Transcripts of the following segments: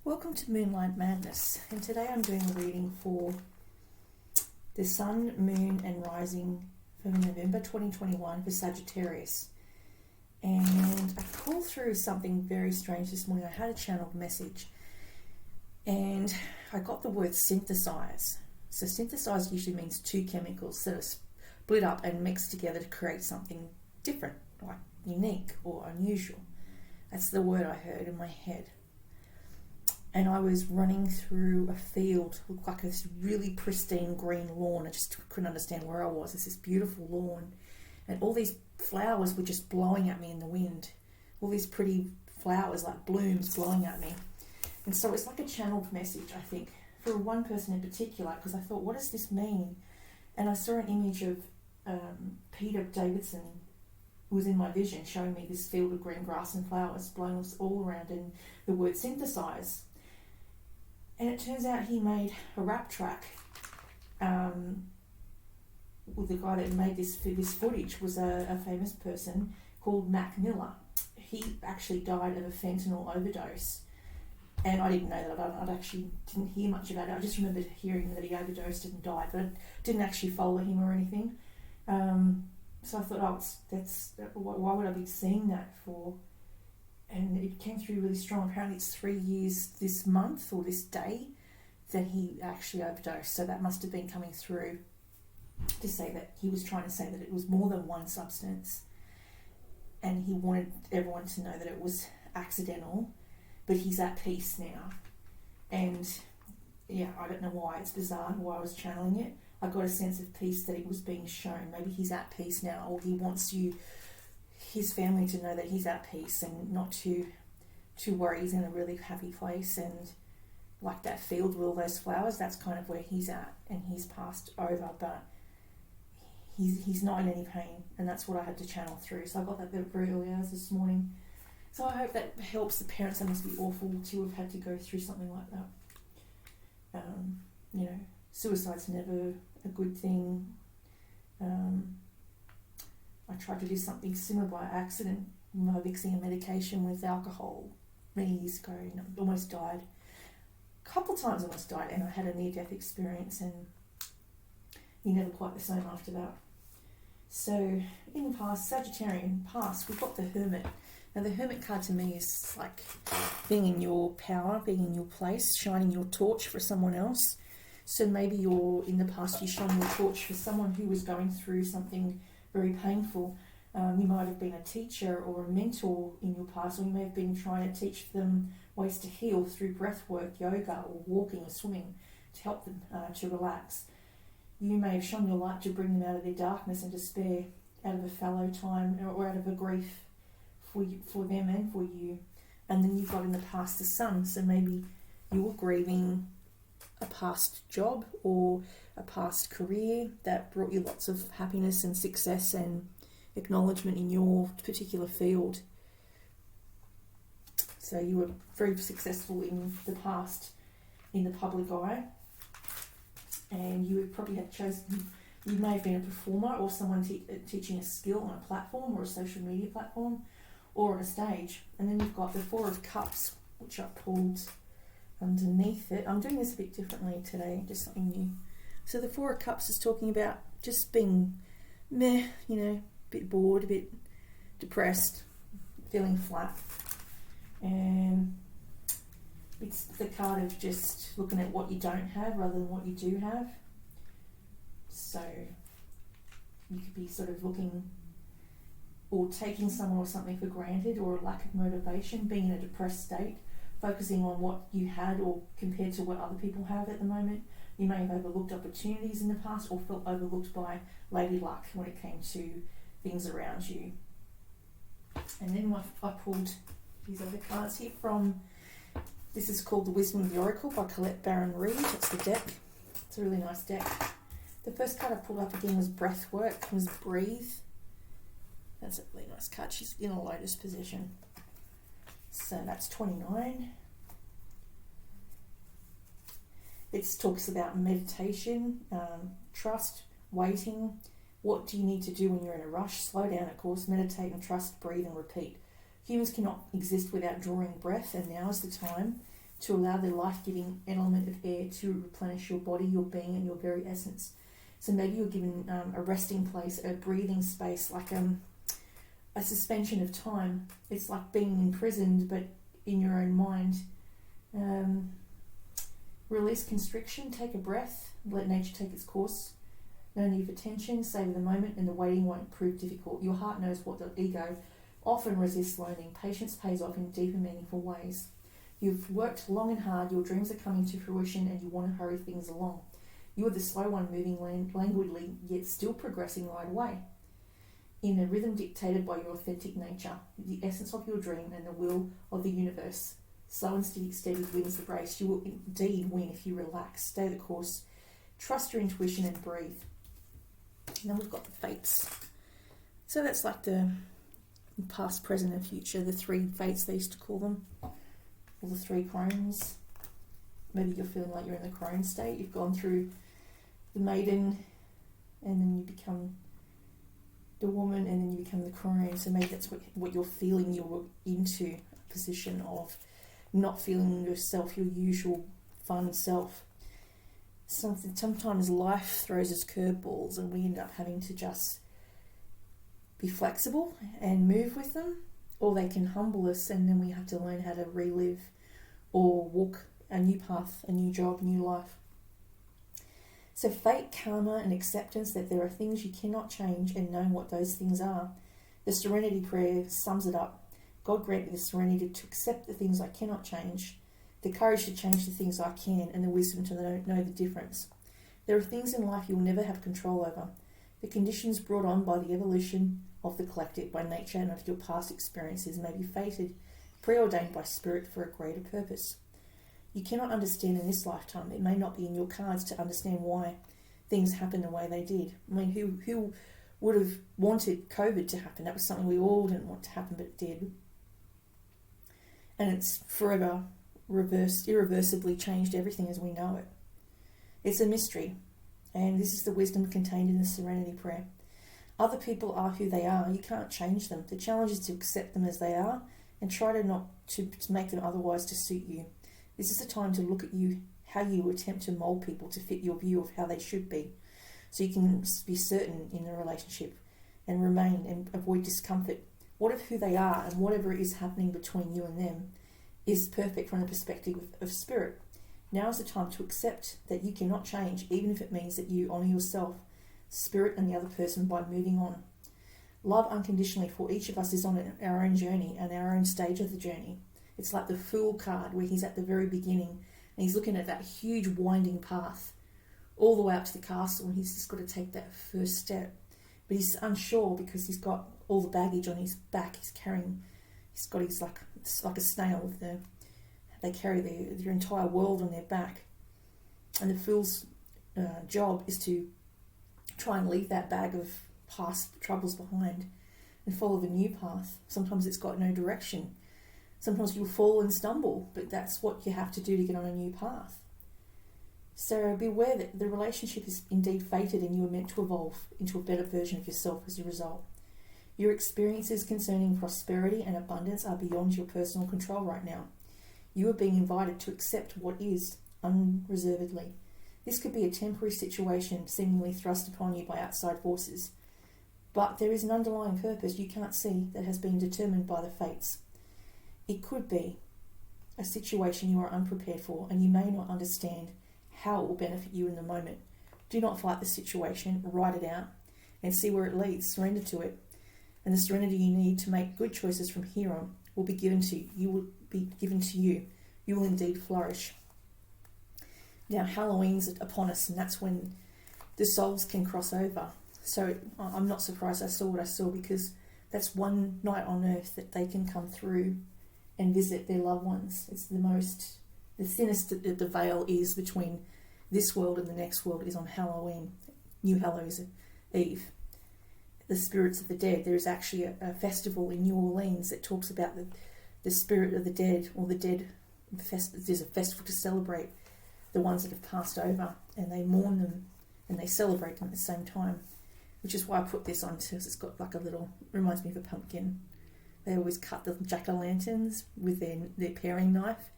Welcome to Moonlight Madness, and today I'm doing a reading for the Sun, Moon and Rising for November 2021 for Sagittarius. And I pulled through something very strange this morning. I had a channeled message and I got the word synthesize. So synthesize usually means two chemicals that are split up and mixed together to create something different, like unique or unusual. That's the word I heard in my head. And I was running through a field, looked like a really pristine green lawn. I just couldn't understand where I was. It's this beautiful lawn. And all these flowers were just blowing at me in the wind. All these pretty flowers, like blooms, blowing at me. And so it's like a channeled message, I think, for one person in particular, because I thought, what does this mean? And I saw an image of Peter Davidson, who was in my vision, showing me this field of green grass and flowers blowing all around, and the word synthesize. And it turns out he made a rap track with the guy that made this footage was a famous person called Mac Miller. He actually died of a fentanyl overdose. And I didn't know that. I actually didn't hear much about it. I just remembered hearing that he overdosed and died, but I didn't actually follow him or anything. So I thought, why would I be seeing that for? And it came through really strong. Apparently it's 3 years this month or this day that he actually overdosed. So that must have been coming through to say that he was trying to say that it was more than one substance. And he wanted everyone to know that it was accidental, but he's at peace now. And yeah, I don't know why. It's bizarre why I was channeling it. I got a sense of peace that it was being shown. Maybe he's at peace now, or he wants his family to know that he's at peace and not to worry. He's in a really happy place, and like that field with all those flowers, that's kind of where he's at, and he's passed over, but he's not in any pain, and that's what I had to channel through. So I got that very early hours this morning. So I hope that helps the parents. That must be awful to have had to go through something like that. Suicide's never a good thing. I tried to do something similar by accident, mixing a medication with alcohol many years ago, and I almost died. A couple of times I almost died, and I had a near-death experience, and you're never quite the same after that. So in the past, Sagittarian past, we've got the Hermit. Now the Hermit card to me is like being in your power, being in your place, shining your torch for someone else. So maybe in the past you shone your torch for someone who was going through something very painful. You might have been a teacher or a mentor in your past, or you may have been trying to teach them ways to heal through breath work, yoga, or walking or swimming to help them to relax. You may have shone your light to bring them out of their darkness and despair, out of a fallow time or out of a grief for them and for you. And then you've got in the past the Sun, so maybe you were grieving a past job or a past career that brought you lots of happiness and success and acknowledgement in your particular field. So you were very successful in the past in the public eye, and you would probably have chosen, you may have been a performer or someone teaching a skill on a platform or a social media platform or on a stage. And then you've got the Four of Cups, which I pulled underneath it. I'm doing this a bit differently today, just something new. So the Four of Cups is talking about just being meh, a bit bored, a bit depressed, feeling flat. And it's the card of just looking at what you don't have rather than what you do have. So you could be sort of looking or taking someone or something for granted, or a lack of motivation, being in a depressed state, focusing on what you had or compared to what other people have at the moment. You may have overlooked opportunities in the past or felt overlooked by Lady Luck when it came to things around you. And then I pulled these other cards here from, this is called The Wisdom of the Oracle by Colette-Baron-Reid. That's the deck. It's a really nice deck. The first card I pulled up again was Breath Work, was Breathe. That's a really nice card. She's in a lotus position. So that's 29. It talks about meditation, trust, waiting. What do you need to do when you're in a rush? Slow down, of course. Meditate and trust, breathe and repeat. Humans cannot exist without drawing breath, and now is the time to allow the life-giving element of air to replenish your body, your being, and your very essence. So maybe you're given a resting place, a breathing space, like a suspension of time. It's like being imprisoned, but in your own mind. Release constriction, take a breath, let nature take its course. No need for tension, savor the moment, and the waiting won't prove difficult. Your heart knows what the ego often resists learning. Patience pays off in deep and meaningful ways. You've worked long and hard, your dreams are coming to fruition, and you want to hurry things along. You are the slow one moving languidly, yet still progressing right away. In a rhythm dictated by your authentic nature, the essence of your dream and the will of the universe. Slow and steady wins the race. You will indeed win if you relax, stay the course, trust your intuition and breathe. And then we've got the fates. So that's like the past, present and future, the three fates they used to call them, or the three crones. Maybe you're feeling like you're in the crone state. You've gone through the maiden and then you become the woman and then you become the crone. So maybe that's what you're feeling. You're into a position of not feeling yourself, your usual fun self. Sometimes life throws us curveballs and we end up having to just be flexible and move with them, or they can humble us and then we have to learn how to relive or walk a new path, a new job, new life. So fate, karma and acceptance that there are things you cannot change, and knowing what those things are. The Serenity Prayer sums it up. God grant me the serenity to accept the things I cannot change, the courage to change the things I can, and the wisdom to know the difference. There are things in life you will never have control over. The conditions brought on by the evolution of the collective, by nature and of your past experiences may be fated, preordained by spirit for a greater purpose. You cannot understand in this lifetime. It may not be in your cards to understand why things happened the way they did. I mean, who would have wanted COVID to happen? That was something we all didn't want to happen, but it did. And it's forever irreversibly changed everything as we know it. It's a mystery, and this is the wisdom contained in the Serenity Prayer. Other people are who they are. You can't change them. The challenge is to accept them as they are and try to make them otherwise to suit you. This is a time to look at you, how you attempt to mold people to fit your view of how they should be, so you can be certain in the relationship and remain and avoid discomfort. What if who they are and whatever is happening between you and them is perfect from the perspective of spirit? Now is the time to accept that you cannot change, even if it means that you honour yourself, spirit and the other person by moving on. Love unconditionally, for each of us is on our own journey and our own stage of the journey. It's like the Fool card where he's at the very beginning and he's looking at that huge winding path all the way up to the castle, and he's just got to take that first step. But he's unsure because he's got all the baggage on his back. He's like a snail. They carry their entire world on their back. And the Fool's job is to try and leave that bag of past troubles behind and follow the new path. Sometimes it's got no direction. Sometimes you'll fall and stumble, but that's what you have to do to get on a new path. So be aware that the relationship is indeed fated and you are meant to evolve into a better version of yourself as a result. Your experiences concerning prosperity and abundance are beyond your personal control right now. You are being invited to accept what is unreservedly. This could be a temporary situation seemingly thrust upon you by outside forces, but there is an underlying purpose you can't see that has been determined by the fates. It could be a situation you are unprepared for and you may not understand how it will benefit you in the moment. Do not fight the situation, write it out and see where it leads. Surrender to it, and the serenity you need to make good choices from here on will be given to you. You will be given to you. You will indeed flourish. Now Halloween's upon us, and that's when the souls can cross over. So I'm not surprised I saw what I saw, because that's one night on earth that they can come through and visit their loved ones. It's the thinnest that the veil is between this world and the next world is on Halloween, New Hallows Eve. The spirits of the dead. There is actually a festival in New Orleans that talks about the spirit of the dead, or the dead. There's a festival to celebrate the ones that have passed over, and they mourn them and they celebrate them at the same time, which is why I put this on, because it's got like a little, reminds me of a pumpkin. They always cut the jack-o'-lanterns with their paring knife.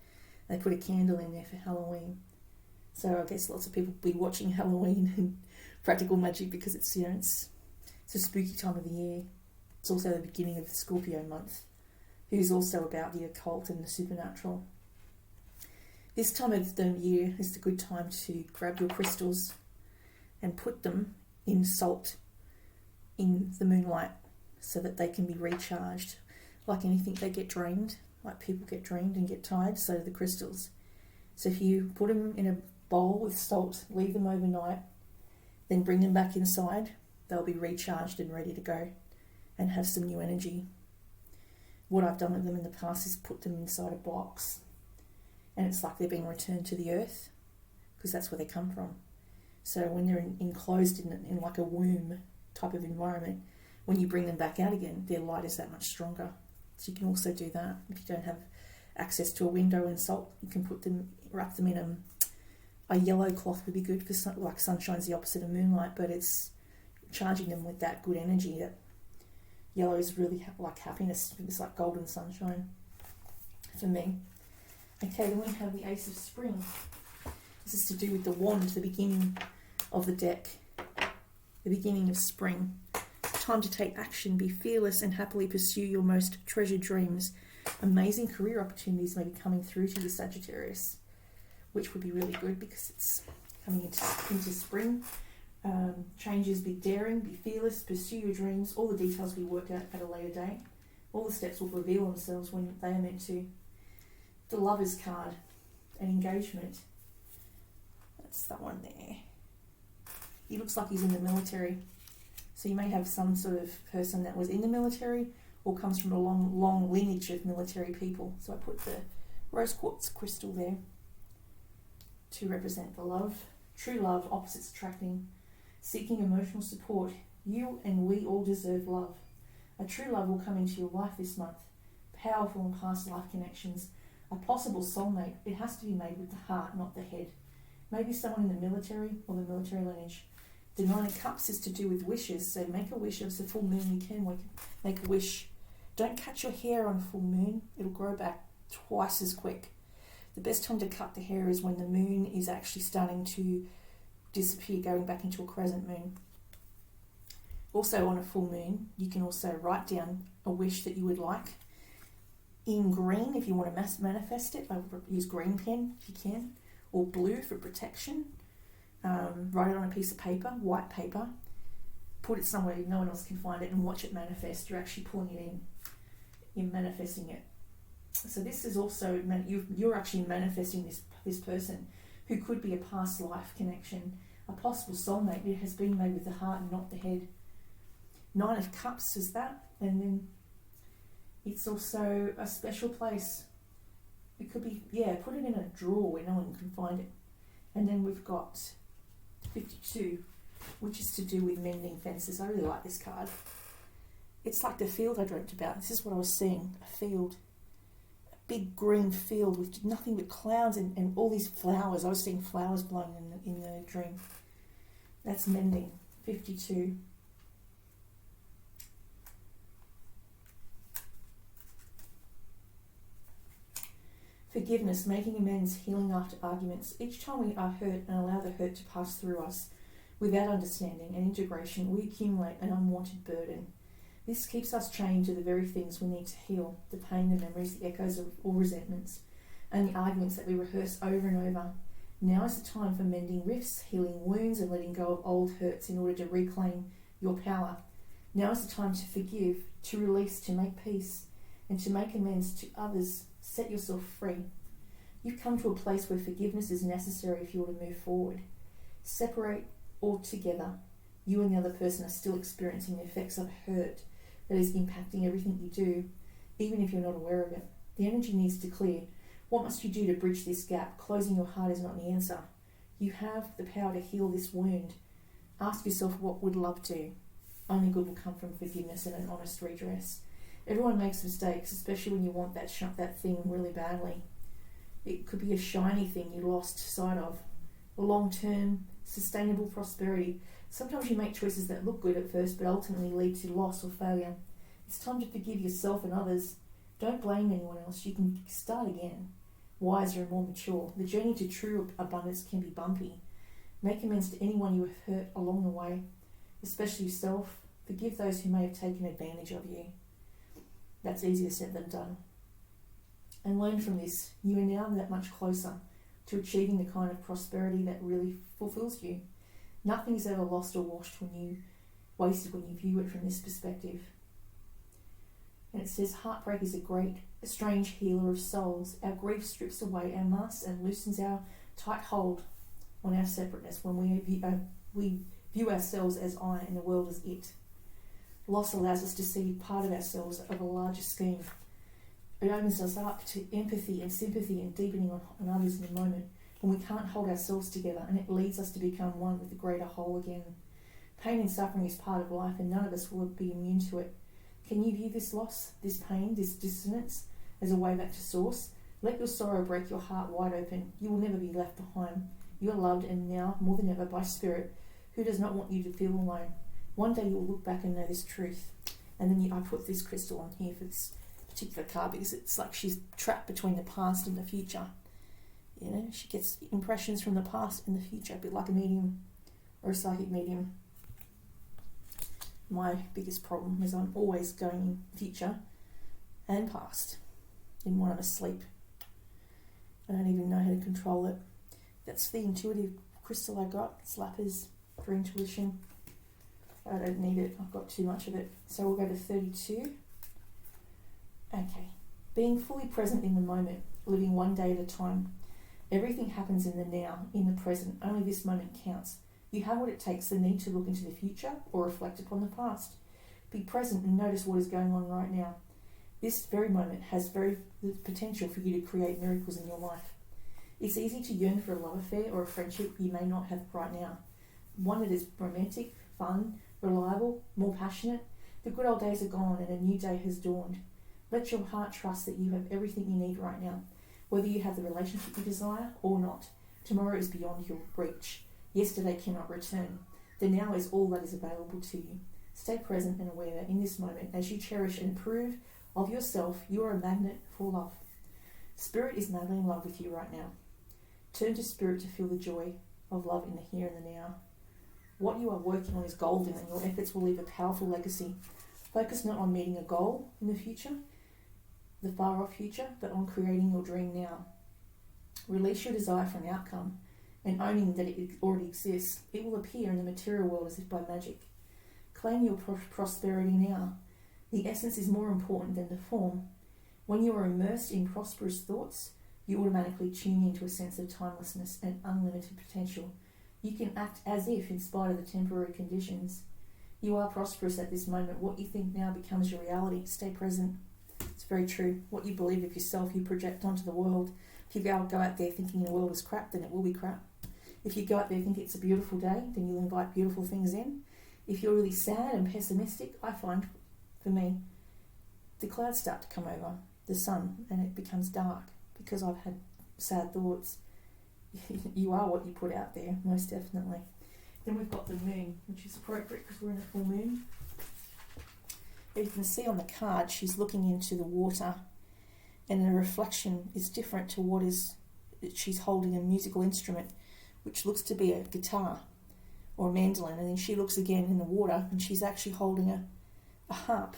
They put a candle in there for Halloween. So I guess lots of people will be watching Halloween and practical magic because it's, you know, it's a spooky time of the year. It's also the beginning of the Scorpio month, who's also about the occult and the supernatural. This time of the year is a good time to grab your crystals and put them in salt in the moonlight so that they can be recharged. Like anything, they get drained, like people get drained and get tired, so do the crystals. So if you put them in a bowl with salt, leave them overnight, then bring them back inside, they'll be recharged and ready to go and have some new energy. What I've done with them in the past is put them inside a box, and it's like they're being returned to the earth because that's where they come from. So when they're enclosed in like a womb type of environment, when you bring them back out again, their light is that much stronger. So you can also do that. If you don't have access to a window and salt, you can wrap them in a yellow cloth would be good because like sunshine's the opposite of moonlight, but it's charging them with that good energy. That yellow is really like happiness. It's like golden sunshine for me. Okay, then we have the Ace of Spring. This is to do with the wand, the beginning of the deck, the beginning of spring. Time to take action, be fearless and happily pursue your most treasured dreams. Amazing career opportunities may be coming through to the Sagittarius, which would be really good because it's coming into spring. Changes, be daring, be fearless, pursue your dreams. All the details will be worked out at a later date. All the steps will reveal themselves when they are meant to. The Lover's card, an engagement. That's that one there. He looks like he's in the military. So you may have some sort of person that was in the military or comes from a long lineage of military people. So I put the rose quartz crystal there to represent the love. True love, opposites attracting. Seeking emotional support. You and we all deserve love. A true love will come into your life this month. Powerful and past life connections. A possible soulmate. It has to be made with the heart, not the head. Maybe someone in the military or the military lineage. The Nine of Cups is to do with wishes, so make a wish. If it's a full moon, you can make a wish. Don't cut your hair on a full moon. It'll grow back twice as quick. The best time to cut the hair is when the moon is actually starting to disappear, going back into a crescent moon. Also on a full moon, you can also write down a wish that you would like in green if you want to manifest it. I would use green pen if you can, or blue for protection. Write it on a piece of paper, white paper, put it somewhere no one else can find it and watch it manifest. You're actually pulling it in. You're manifesting it. So this is also, you're actually manifesting this person who could be a past life connection, a possible soulmate. It has been made with the heart and not the head. Nine of Cups is that, and then it's also a special place. It could be, put it in a drawer where no one can find it. And then we've got 52, which is to do with mending fences. I really like this card. It's like the field I dreamt about. This is what I was seeing, a field. A big green field with nothing but clouds and all these flowers. I was seeing flowers blowing in the dream. That's mending. 52. Forgiveness, making amends, healing after arguments. Each time we are hurt and allow the hurt to pass through us, without understanding and integration, we accumulate an unwanted burden. This keeps us chained to the very things we need to heal, the pain, the memories, the echoes of all resentments, and the arguments that we rehearse over and over. Now is the time for mending rifts, healing wounds, and letting go of old hurts in order to reclaim your power. Now is the time to forgive, to release, to make peace, and to make amends to others. Set yourself free. You've come to a place where forgiveness is necessary if you want to move forward. Separate altogether. You and the other person are still experiencing the effects of hurt that is impacting everything you do, even if you're not aware of it. The energy needs to clear. What must you do to bridge this gap? Closing your heart is not the answer. You have the power to heal this wound. Ask yourself, what would love do? Only good will come from forgiveness and an honest redress. Everyone makes mistakes, especially when you want that thing really badly. It could be a shiny thing you lost sight of. Long-term, sustainable prosperity. Sometimes you make choices that look good at first, but ultimately lead to loss or failure. It's time to forgive yourself and others. Don't blame anyone else. You can start again. wiser and more mature. The journey to true abundance can be bumpy. Make amends to anyone you have hurt along the way, especially yourself. Forgive those who may have taken advantage of you. That's easier said than done. And learn from this. You are now that much closer to achieving the kind of prosperity that really fulfills you. Nothing is ever lost or wasted when you view it from this perspective. And it says, heartbreak is a strange healer of souls. Our grief strips away our masks and loosens our tight hold on our separateness when we view ourselves as I and the world as it. Loss allows us to see part of ourselves of a larger scheme. It opens us up to empathy and sympathy and deepening on others in the moment when we can't hold ourselves together, and it leads us to become one with the greater whole again. Pain and suffering is part of life, and none of us will be immune to it. Can you view this loss, this pain, this dissonance as a way back to source? Let your sorrow break your heart wide open. You will never be left behind. You are loved, and now, more than ever, by Spirit, who does not want you to feel alone. One day you will look back and know this truth. And then I put this crystal on here for this particular card because it's like she's trapped between the past and the future. You know, she gets impressions from the past and the future, a bit like a medium or a psychic medium. My biggest problem is I'm always going future and past, even when I'm asleep. I don't even know how to control it. That's the intuitive crystal I got. It's lapis for intuition. I don't need it. I've got too much of it. So we'll go to 32. Okay. Being fully present in the moment, living one day at a time. Everything happens in the now, in the present. Only this moment counts. You have what it takes, the need to look into the future or reflect upon the past. Be present and notice what is going on right now. This very moment has the potential for you to create miracles in your life. It's easy to yearn for a love affair or a friendship you may not have right now. One that is romantic, fun, reliable, more passionate. The good old days are gone and a new day has dawned. Let your heart trust that you have everything you need right now, whether you have the relationship you desire or not. Tomorrow is beyond your reach. Yesterday cannot return. The now is all that is available to you. Stay present and aware that in this moment, as you cherish and approve of yourself, you are a magnet for love. Spirit is madly in love with you right now. Turn to Spirit to feel the joy of love in the here and the now. What you are working on is golden, and your efforts will leave a powerful legacy. Focus not on meeting a goal in the future, the far-off future, but on creating your dream now. Release your desire for an outcome, and owning that it already exists. It will appear in the material world as if by magic. Claim your prosperity now. The essence is more important than the form. When you are immersed in prosperous thoughts, you automatically tune into a sense of timelessness and unlimited potential. You can act as if, in spite of the temporary conditions. You are prosperous at this moment. What you think now becomes your reality. Stay present. It's very true. What you believe of yourself, you project onto the world. If you go out there thinking the world is crap, then it will be crap. If you go out there thinking it's a beautiful day, then you'll invite beautiful things in. If you're really sad and pessimistic, I find, for me, the clouds start to come over the sun and it becomes dark because I've had sad thoughts. You are what you put out there, most definitely. Then we've got the moon, which is appropriate because we're in a full moon. But you can see on the card, she's looking into the water and the reflection is different to what is, she's holding a musical instrument, which looks to be a guitar or a mandolin, and then she looks again in the water and she's actually holding a harp.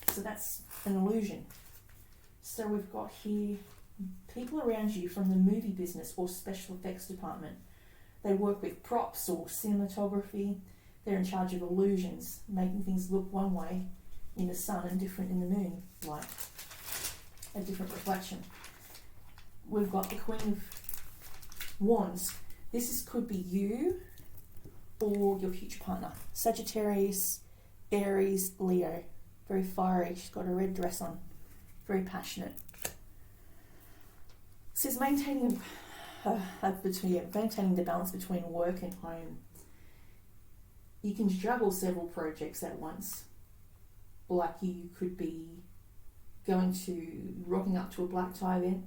So that's an illusion. So we've got here people around you from the movie business or special effects department. They work with props or cinematography. They're in charge of illusions, making things look one way in the sun and different in the moon, like a different reflection. We've got the Queen of Wands. Could be you or your future partner. Sagittarius, Aries, Leo. Very fiery. She's got a red dress on. Very passionate. It says maintaining the balance between work and home. You can juggle several projects at once. Like you could be rocking up to a black tie event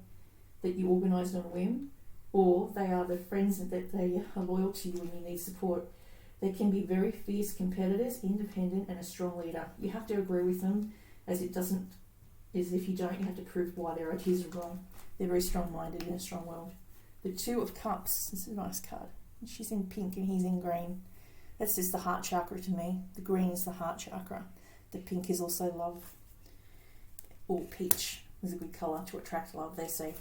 that you organised on a whim, or they are the friends that they are loyal to you when you need support. They can be very fierce competitors, independent and a strong leader. You have to agree with them, as if you don't, you have to prove why their ideas are wrong. They're very strong-minded in a strong world. The Two of Cups, this is a nice card. She's in pink and he's in green. That's just the heart chakra to me. The green is the heart chakra. The pink is also love. Or peach is a good colour to attract love, they say.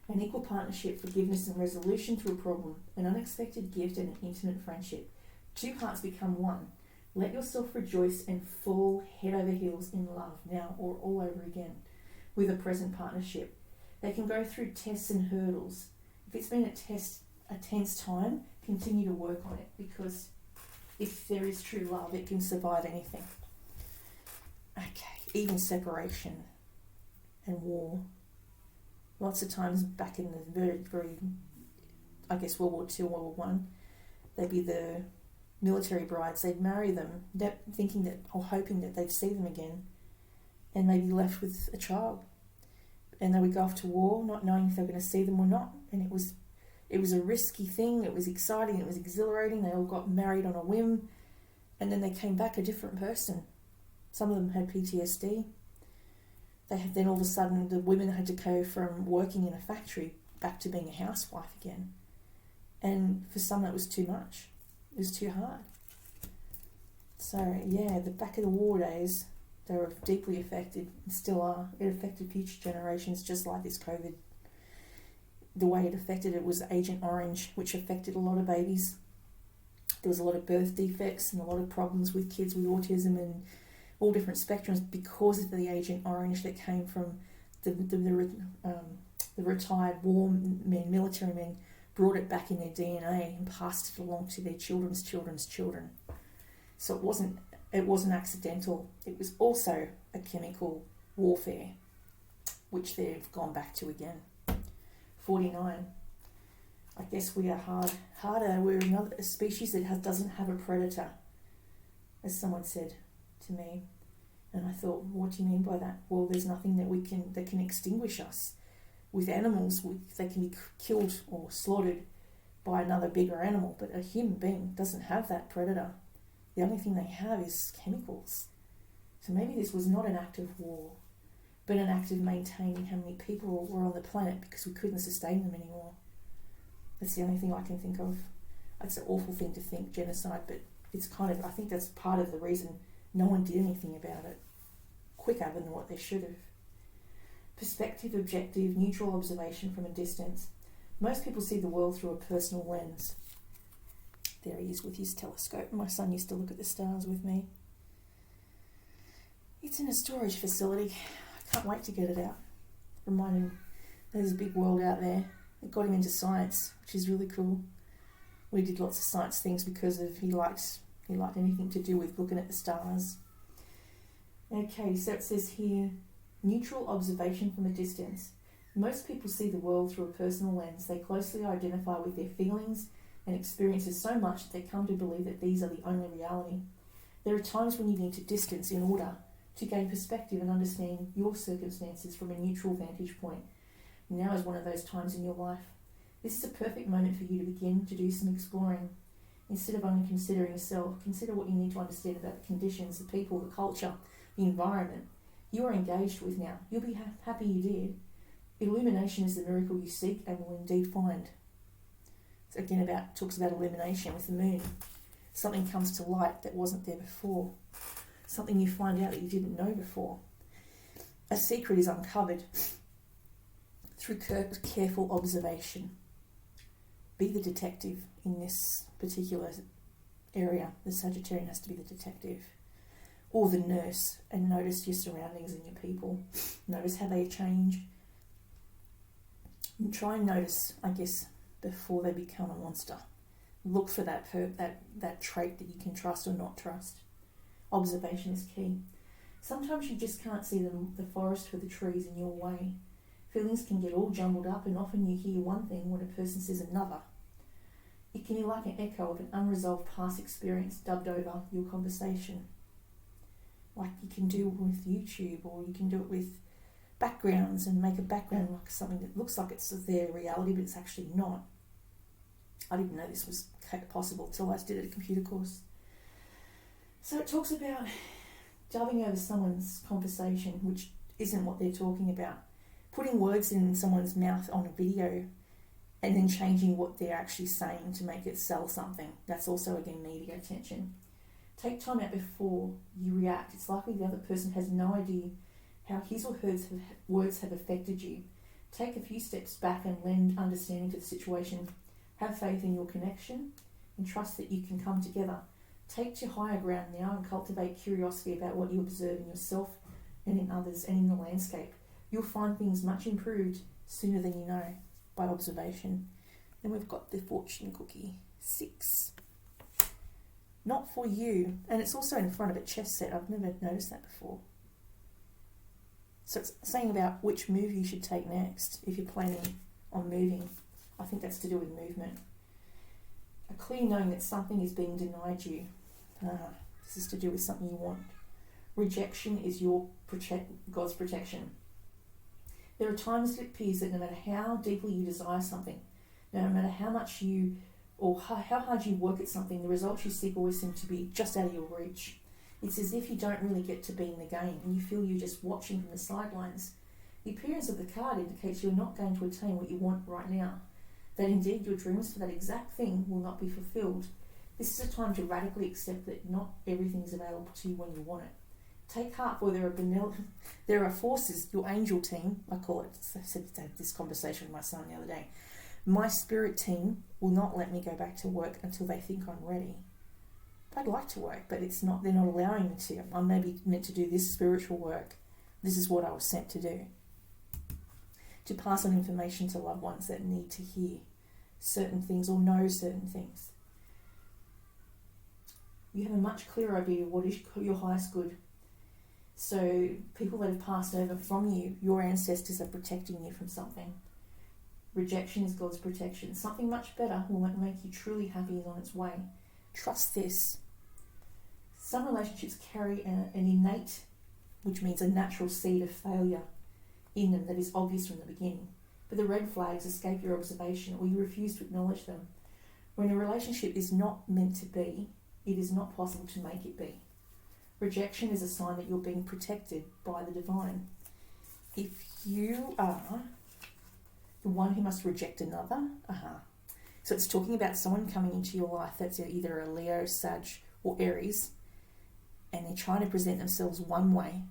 An equal partnership, forgiveness and resolution to a problem, an unexpected gift and an intimate friendship. Two hearts become one. Let yourself rejoice and fall head over heels in love now or all over again with a present partnership. They can go through tests and hurdles. If it's been a tense time, continue to work on it, because if there is true love, it can survive anything. Okay, even separation and war. Lots of times back in the very, I guess, World War II, World War I, they'd be the military brides. They'd marry them, thinking that, or hoping that they'd see them again, and they'd be left with a child. And they would go off to war, not knowing if they were going to see them or not. And it was a risky thing. It was exciting. It was exhilarating. They all got married on a whim, and then they came back a different person. Some of them had PTSD. Then all of a sudden, the women had to go from working in a factory back to being a housewife again. And for some, that was too much. It was too hard. So, yeah, the back of the war days, they were deeply affected, and still are. It affected future generations, just like this COVID. The way it affected it was Agent Orange, which affected a lot of babies. There was a lot of birth defects and a lot of problems with kids with autism and all different spectrums because of the Agent Orange that came from the retired war men, military men, brought it back in their DNA and passed it along to their children's children. So it wasn't accidental. It was also a chemical warfare, which they've gone back to again. 49. I guess we are harder. We're a species that doesn't have a predator, as someone said to me. And I thought, what do you mean by that? Well, there's nothing that can extinguish us. With animals, they can be killed or slaughtered by another bigger animal, but a human being doesn't have that predator. The only thing they have is chemicals. So maybe this was not an act of war, but an act of maintaining how many people were on the planet because we couldn't sustain them anymore. That's the only thing I can think of. It's an awful thing to think, genocide, but it's I think that's part of the reason no one did anything about it quicker than what they should have. Perspective, objective, neutral observation from a distance. Most people see the world through a personal lens. There he is with his telescope. My son used to look at the stars with me. It's in a storage facility. I can't wait to get it out. Remind him there's a big world out there. It got him into science, which is really cool. We did lots of science things because he liked anything to do with looking at the stars. Okay, so it says here, neutral observation from a distance. Most people see the world through a personal lens. They closely identify with their feelings and experiences so much that they come to believe that these are the only reality. There are times when you need to distance in order to gain perspective and understand your circumstances from a neutral vantage point. Now is one of those times in your life. This is a perfect moment for you to begin to do some exploring. Instead of only considering yourself, consider what you need to understand about the conditions, the people, the culture, the environment you are engaged with now. You'll be happy you did. Illumination is the miracle you seek and will indeed find. So again, talks about illumination with the moon. Something comes to light that wasn't there before. Something you find out that you didn't know before. A secret is uncovered through careful observation. Be the detective in this particular area. The Sagittarian has to be the detective. Or the nurse, and notice your surroundings and your people. Notice how they change. And try and notice, I guess, before they become a monster. Look for that trait that you can trust or not trust. Observation is key. Sometimes you just can't see the forest for the trees in your way. Feelings can get all jumbled up, and often you hear one thing when a person says another. It can be like an echo of an unresolved past experience dubbed over your conversation. Like you can do with YouTube, or you can do it with backgrounds and make a background like something that looks like it's their reality, but it's actually not. I didn't know this was possible till I did a computer course. So it talks about dubbing over someone's conversation, which isn't what they're talking about, putting words in someone's mouth on a video and then changing what they're actually saying to make it sell something. That's also, again, media attention. Take time out before you react. It's likely the other person has no idea how his or her words have affected you. Take a few steps back and lend understanding to the situation. Have faith in your connection and trust that you can come together. Take to higher ground now and cultivate curiosity about what you observe in yourself and in others and in the landscape. You'll find things much improved sooner than you know by observation. Then we've got the fortune cookie, 6. Not for you. And it's also in front of a chess set. I've never noticed that before. So it's saying about which move you should take next if you're planning on moving. I think that's to do with movement. A clear knowing that something is being denied you. This is to do with something you want. Rejection is God's protection. There are times it appears that no matter how deeply you desire something, no matter how much how hard you work at something, the results you seek always seem to be just out of your reach. It's as if you don't really get to be in the game and you feel you're just watching from the sidelines. The appearance of the card indicates you're not going to attain what you want right now, that indeed your dreams for that exact thing will not be fulfilled. This is a time to radically accept that not everything is available to you when you want it. Take heart, for there are forces, your angel team, I call it, I had this conversation with my son the other day. My spirit team will not let me go back to work until they think I'm ready. I'd like to work, but they're not allowing me to. I'm maybe meant to do this spiritual work. This is what I was sent to do. To pass on information to loved ones that need to hear certain things or know certain things. You have a much clearer idea of what is your highest good. So people that have passed over from you, your ancestors are protecting you from something. Rejection is God's protection. Something much better will make you truly happy is on its way. Trust this. Some relationships carry an innate, which means a natural seed of failure in them that is obvious from the beginning. But the red flags escape your observation or you refuse to acknowledge them. When a relationship is not meant to be, it is not possible to make it be. Rejection is a sign that you're being protected by the divine. If you are the one who must reject another, so it's talking about someone coming into your life that's either a Leo, Sag, or Aries, and they're trying to present themselves one way,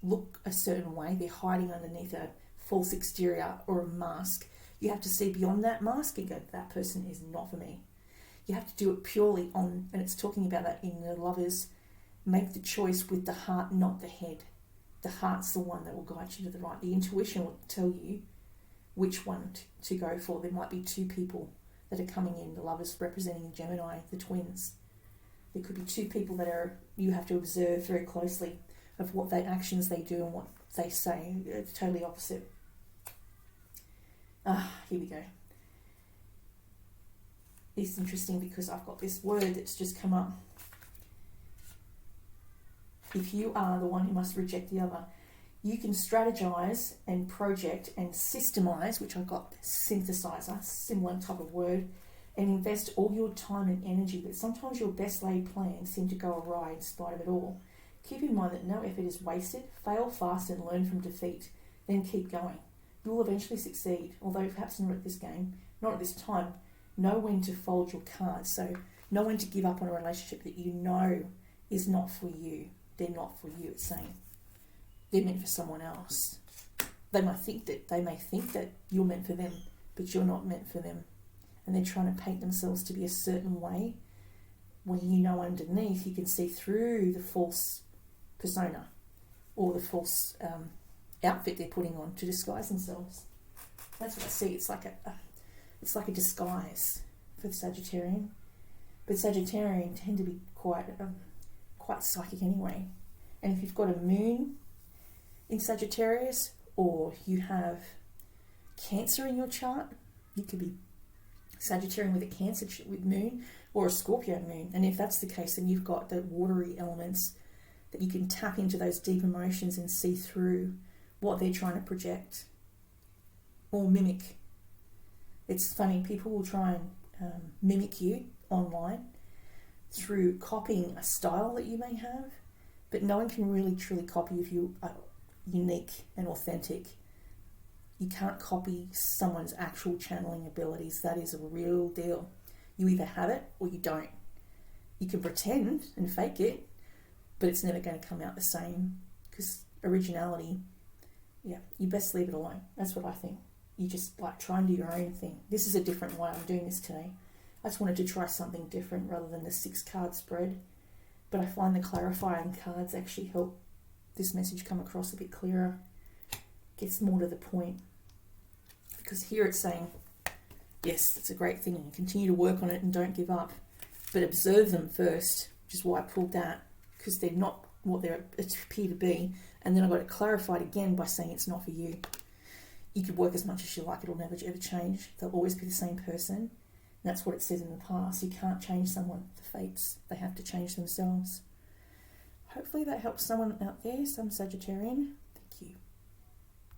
look a certain way, they're hiding underneath a false exterior or a mask. You have to see beyond that mask and go, that person is not for me. You have to do it purely on, and it's talking about that in the Lovers, make the choice with the heart, not the head. The heart's the one that will guide you to the right. The intuition will tell you which one to go for. There might be 2 people that are coming in, the Lovers representing Gemini, the twins. There could be 2 people that you have to observe very closely of what actions they do and what they say. It's totally opposite. Here we go. It's interesting because I've got this word that's just come up. If you are the one who must reject the other, you can strategize and project and systemize, which I've got synthesizer, similar type of word, and invest all your time and energy, but sometimes your best laid plans seem to go awry in spite of it all. Keep in mind that no effort is wasted. Fail fast and learn from defeat. Then keep going. You will eventually succeed, although perhaps not at this game, not at this time. Know when to fold your cards. So know when to give up on a relationship that you know is not for you. They're not for you, it's saying. They're meant for someone else. They may think that you're meant for them, but you're not meant for them. And they're trying to paint themselves to be a certain way when you know underneath you can see through the false persona or the false outfit they're putting on to disguise themselves. That's what I see. It's like a disguise for the Sagittarian. But Sagittarian tend to be quite psychic anyway. And if you've got a moon in Sagittarius or you have Cancer in your chart, you could be Sagittarian with a Cancer with moon or a Scorpio moon. And if that's the case, then you've got the watery elements that you can tap into those deep emotions and see through what they're trying to project or mimic. It's funny, people will try and mimic you online through copying a style that you may have, but no one can really truly copy if you are unique and authentic. You can't copy someone's actual channeling abilities. That is a real deal. You either have it or you don't. You can pretend and fake it, but it's never going to come out the same, because originality, yeah, you best leave it alone. That's what I think. You just like try and do your own thing. This is a different way I'm doing this today. I just wanted to try something different rather than the 6-card spread. But I find the clarifying cards actually help this message come across a bit clearer. Gets more to the point. Because here it's saying, yes, it's a great thing and continue to work on it and don't give up. But observe them first, which is why I pulled that. Because they're not what they appear to be. And then I got it clarified again by saying it's not for you. You could work as much as you like, it'll never ever change. They'll always be the same person. And that's what it says in the past. You can't change someone, the fates. They have to change themselves. Hopefully that helps someone out there, some Sagittarian.